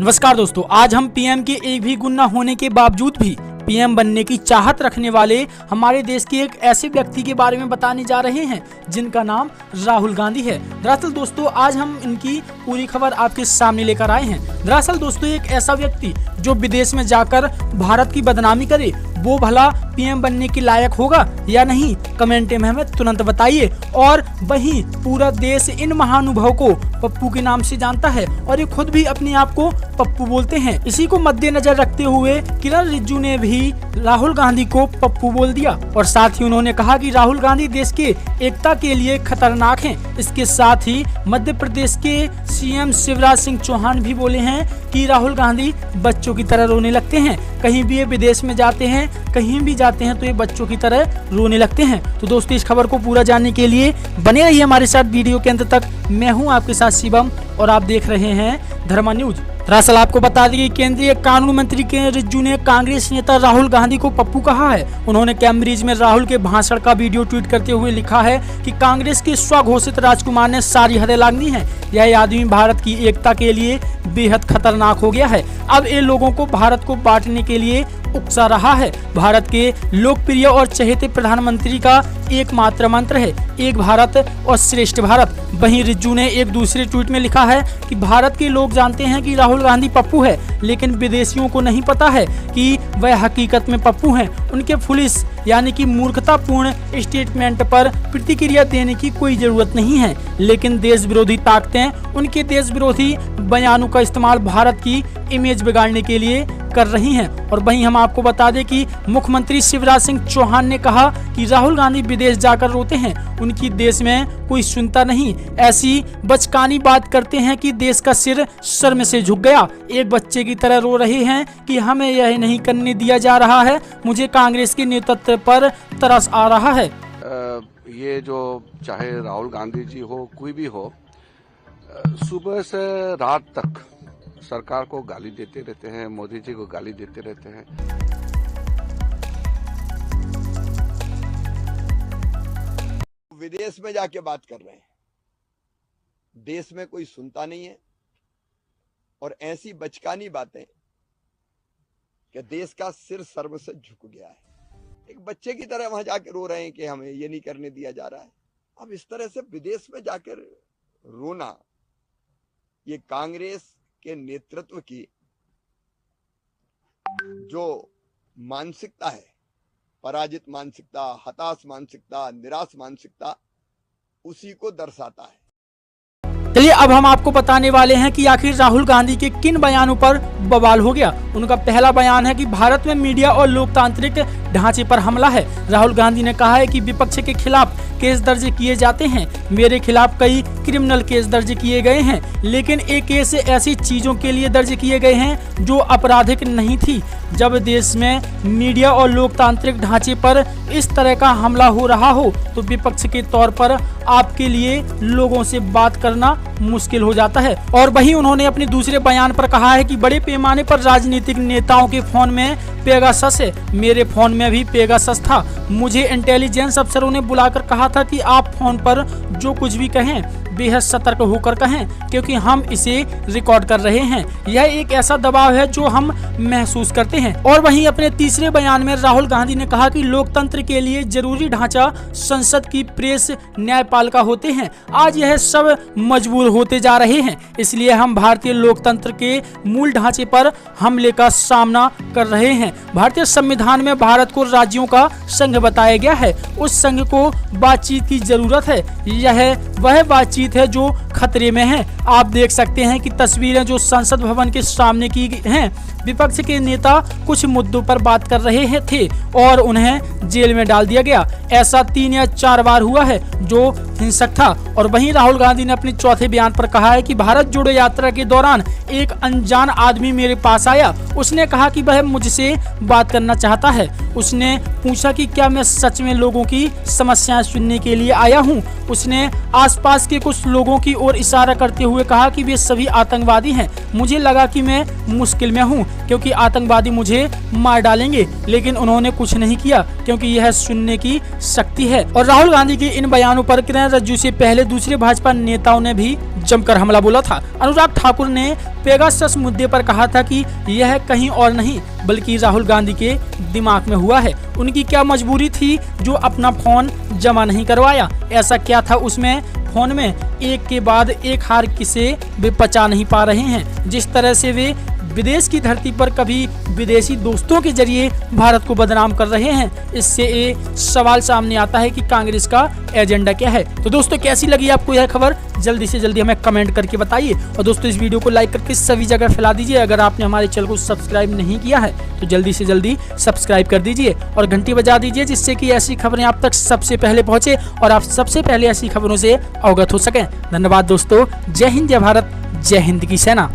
नमस्कार दोस्तों, आज हम पीएम के एक भी गुण न होने के बावजूद भी पीएम बनने की चाहत रखने वाले हमारे देश के एक ऐसे व्यक्ति के बारे में बताने जा रहे हैं जिनका नाम राहुल गांधी है। दरअसल दोस्तों, आज हम इनकी पूरी खबर आपके सामने लेकर आए हैं। दरअसल दोस्तों, एक ऐसा व्यक्ति जो विदेश में जाकर भारत की बदनामी करे, वो भला पीएम बनने के लायक होगा या नहीं, कमेंट में हमें तुरंत बताइए। और वहीं पूरा देश इन महानुभाव को पप्पू के नाम से जानता है और ये खुद भी अपने आप को पप्पू बोलते हैं। इसी को मद्देनजर रखते हुए किरण रिजिजू ने भी राहुल गांधी को पप्पू बोल दिया और साथ ही उन्होंने कहा कि राहुल गांधी देश के एकता के लिए खतरनाक हैं। इसके साथ ही मध्य प्रदेश के सीएम शिवराज सिंह चौहान भी बोले हैं कि राहुल गांधी बच्चों की तरह रोने लगते हैं। कहीं भी ये विदेश में जाते हैं, कहीं भी जाते हैं तो ये बच्चों की तरह रोने लगते हैं। तो दोस्तों, इस खबर को पूरा जानने के लिए बने रहिए हमारे साथ वीडियो के अंत तक। मैं हूं आपके साथ शिवम और आप देख रहे हैं धर्मा न्यूज। दरअसल आपको बता दें कि केंद्रीय कानून मंत्री किरण रिजिजू ने कांग्रेस नेता राहुल गांधी को पप्पू कहा है। उन्होंने कैम्ब्रिज में राहुल के भाषण का वीडियो ट्वीट करते हुए लिखा है कि कांग्रेस के स्वघोषित राजकुमार ने सारी हदें लांघी हैं। यह आदमी भारत की एकता के लिए बेहद खतरनाक हो गया है। अब ये लोगों को भारत को बांटने के लिए उकसा रहा है। भारत के लोकप्रिय और चहेते प्रधानमंत्री का एकमात्र मंत्र है एक भारत और श्रेष्ठ भारत। वहीं रिजिजू ने एक दूसरे ट्वीट में लिखा है कि भारत के लोग जानते हैं कि राहुल गांधी पप्पू है, लेकिन विदेशियों को नहीं पता है कि वह हकीकत में पप्पू हैं। उनके फुलिस यानी कि मूर्खतापूर्ण स्टेटमेंट पर प्रतिक्रिया देने की कोई जरूरत नहीं है, लेकिन देश विरोधी ताकतें उनके देश विरोधी बयानों का इस्तेमाल भारत की इमेज बिगाड़ने के लिए कर रही हैं। और वहीं हम आपको बता दें कि मुख्यमंत्री शिवराज सिंह चौहान ने कहा कि राहुल गांधी विदेश जाकर रोते हैं, उनकी देश में कोई सुनता नहीं, ऐसी बचकानी बात करते हैं कि देश का सिर शर्म से झुक गया। एक बच्चे की तरह रो रहे हैं कि हमें यह नहीं करने दिया जा रहा है। मुझे कांग्रेस के नेतृत्व पर तरस आ रहा है। ये जो चाहे राहुल गांधी जी हो, कोई भी हो, सुबह से रात तक सरकार को गाली देते रहते हैं, मोदी जी को गाली देते रहते हैं। विदेश में जाके बात कर रहे हैं, देश में कोई सुनता नहीं है और ऐसी बचकानी बातें कि देश का सिर शर्म से झुक गया है। एक बच्चे की तरह वहां जाकर रो रहे हैं कि हमें ये नहीं करने दिया जा रहा है। अब इस तरह से विदेश में जाकर रोना, ये कांग्रेस के नेतृत्व की जो मानसिकता है, पराजित मानसिकता, हताश मानसिकता, निराश मानसिकता, उसी को दर्शाता है। चलिए अब हम आपको बताने वाले हैं कि आखिर राहुल गांधी के किन बयानों पर बवाल हो गया। उनका पहला बयान है कि भारत में मीडिया और लोकतांत्रिक ढांचे पर हमला है। राहुल गांधी ने कहा है कि विपक्ष के खिलाफ केस दर्ज किए जाते हैं। मेरे खिलाफ कई क्रिमिनल केस दर्ज किए गए हैं, लेकिन एक केस ऐसी चीजों के लिए दर्ज किए गए हैं जो आपराधिक नहीं थी। जब देश में मीडिया और लोकतांत्रिक ढांचे पर इस तरह का हमला हो रहा हो तो विपक्ष के तौर पर आपके लिए लोगों से बात करना मुश्किल हो जाता है। और वहीं उन्होंने अपने दूसरे बयान पर कहा है कि बड़े पैमाने पर राजनीतिक नेताओं के फोन में पेगासस है। मेरे फोन में भी पेगासस था। मुझे इंटेलिजेंस अफसरों ने बुलाकर कहा था कि आप फोन पर जो कुछ भी कहें बेहद सतर्क होकर कहें, क्योंकि हम इसे रिकॉर्ड कर रहे हैं। यह एक ऐसा दबाव है जो हम महसूस करते हैं। और वहीं अपने तीसरे बयान में राहुल गांधी ने कहा कि लोकतंत्र के लिए जरूरी ढांचा संसद की प्रेस, न्यायपालिका होते हैं। आज यह सब मजबूर होते जा रहे हैं, इसलिए हम भारतीय लोकतंत्र के मूल ढांचे पर हमले का सामना कर रहे हैं। भारतीय संविधान में भारत को राज्यों का संघ बताया गया है। उस संघ को बातचीत की जरूरत है। यह वह बातचीत है जो खतरे में है। आप देख सकते हैं कि तस्वीरें जो संसद भवन के सामने की हैं, विपक्ष के नेता कुछ मुद्दों पर बात कर रहे थे और उन्हें जेल में डाल दिया गया। ऐसा 3 या 4 बार हुआ है जो हिंसक था। और वहीं राहुल गांधी ने अपने चौथे बयान पर कहा है कि भारत जोड़ो यात्रा के दौरान एक अनजान आदमी मेरे पास आया। उसने कहा कि वह मुझसे बात करना चाहता है। उसने पूछा कि क्या मैं सच में लोगों की समस्याएं सुनने के लिए आया हूं। उसने आसपास के कुछ लोगों की ओर इशारा करते हुए कहा कि वे सभी आतंकवादी हैं। मुझे लगा कि मैं मुश्किल में हूं क्योंकि आतंकवादी मुझे मार डालेंगे, लेकिन उन्होंने कुछ नहीं किया क्योंकि यह सुनने की शक्ति है। और राहुल गांधी के इन बयानों पर किरण रज्जू से पहले दूसरे भाजपा नेताओं ने भी जमकर हमला बोला था। अनुराग ठाकुर ने पेगासस मुद्दे पर कहा था कि यह कहीं और नहीं बल्कि राहुल गांधी के दिमाग में हुआ है। उनकी क्या मजबूरी थी जो अपना फोन जमा नहीं करवाया? ऐसा क्या था उसमें फोन में? एक के बाद एक हार किसे वे पचा नहीं पा रहे हैं। जिस तरह से वे विदेश की धरती पर कभी विदेशी दोस्तों के जरिए भारत को बदनाम कर रहे हैं, इससे ये सवाल सामने आता है कि कांग्रेस का एजेंडा क्या है। तो दोस्तों, कैसी लगी आपको यह खबर? जल्दी से जल्दी हमें कमेंट करके बताइए। और दोस्तों, इस वीडियो को लाइक करके सभी जगह फैला दीजिए। अगर आपने हमारे चैनल को सब्सक्राइब नहीं किया है तो जल्दी से जल्दी सब्सक्राइब कर दीजिए और घंटी बजा दीजिए, जिससे कि ऐसी खबरें आप तक सबसे पहले पहुंचे और आप सबसे पहले ऐसी खबरों से अवगत हो सकें। धन्यवाद दोस्तों। जय हिंद, जय भारत, जय हिंद की सेना।